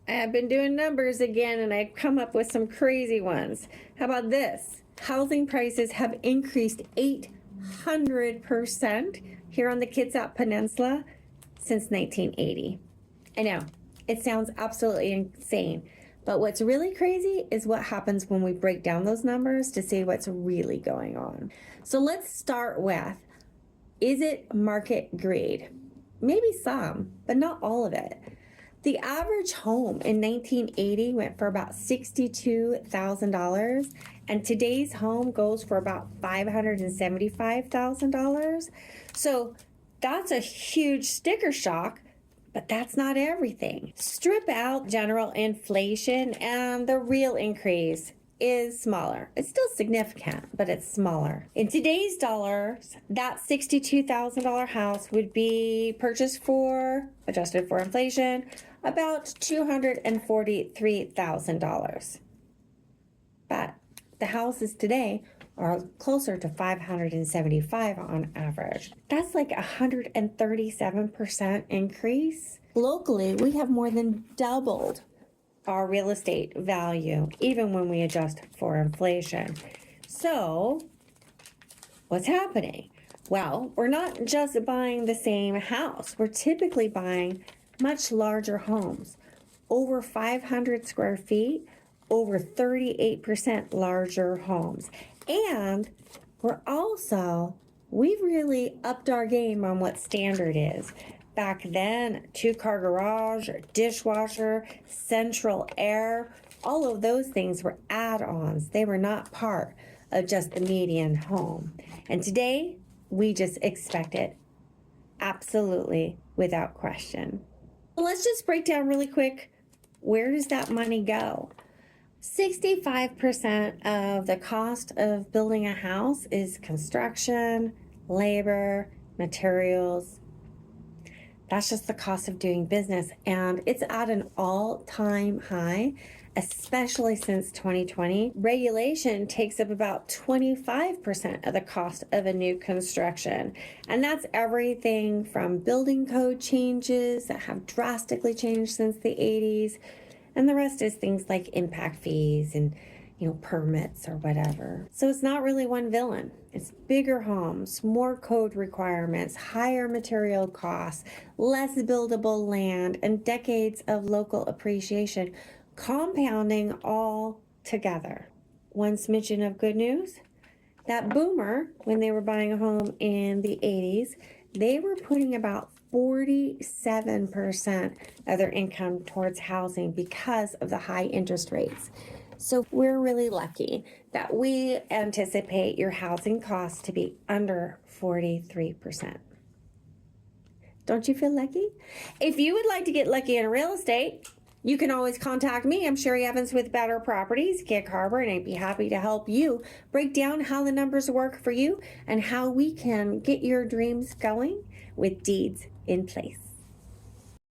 I have been doing numbers again and I've come up with some crazy ones. How about this? Housing prices have increased 800% here on the Kitsap Peninsula since 1980. I know, it sounds absolutely insane, but what's really crazy is what happens when we break down those numbers to see what's really going on. So let's start with, is it market greed? Maybe some, but not all of it. The average home in 1980 went for about $62,000, and today's home goes for about $575,000. So that's a huge sticker shock, but that's not everything. Strip out general inflation, and the real increase is smaller. It's still significant, but it's smaller. In today's dollars, that $62,000 house would be purchased for, adjusted for inflation, about $243,000. But the houses today are closer to $575 on average. That's like 137% increase. Locally, we have more than doubled our real estate value, even when we adjust for inflation. So, what's happening? Well, we're not just buying the same house. We're typically buying much larger homes, over 500 square feet, over 38% larger homes. And we've really upped our game on what standard is. Back then, 2-car garage, dishwasher, central air, all of those things were add-ons. They were not part of just the median home. And today, we just expect it absolutely without question. Well, let's just break down really quick, where does that money go? 65% of the cost of building a house is construction, labor, materials. That's just the cost of doing business, and it's at an all-time high, especially since 2020. Regulation takes up about 25% of the cost of a new construction, and that's everything from building code changes that have drastically changed since the 80s, and the rest is things like impact fees and permits or whatever. So it's not really one villain. It's bigger homes, more code requirements, higher material costs, less buildable land, and decades of local appreciation compounding all together. One smidgen of good news, that boomer, when they were buying a home in the 80s, they were putting about 47% of their income towards housing because of the high interest rates. So we're really lucky that we anticipate your housing costs to be under 43%. Don't you feel lucky? If you would like to get lucky in real estate, you can always contact me. I'm Sherry Evans with Better Properties, Gig Harbor, and I'd be happy to help you break down how the numbers work for you and how we can get your dreams going with deeds in place.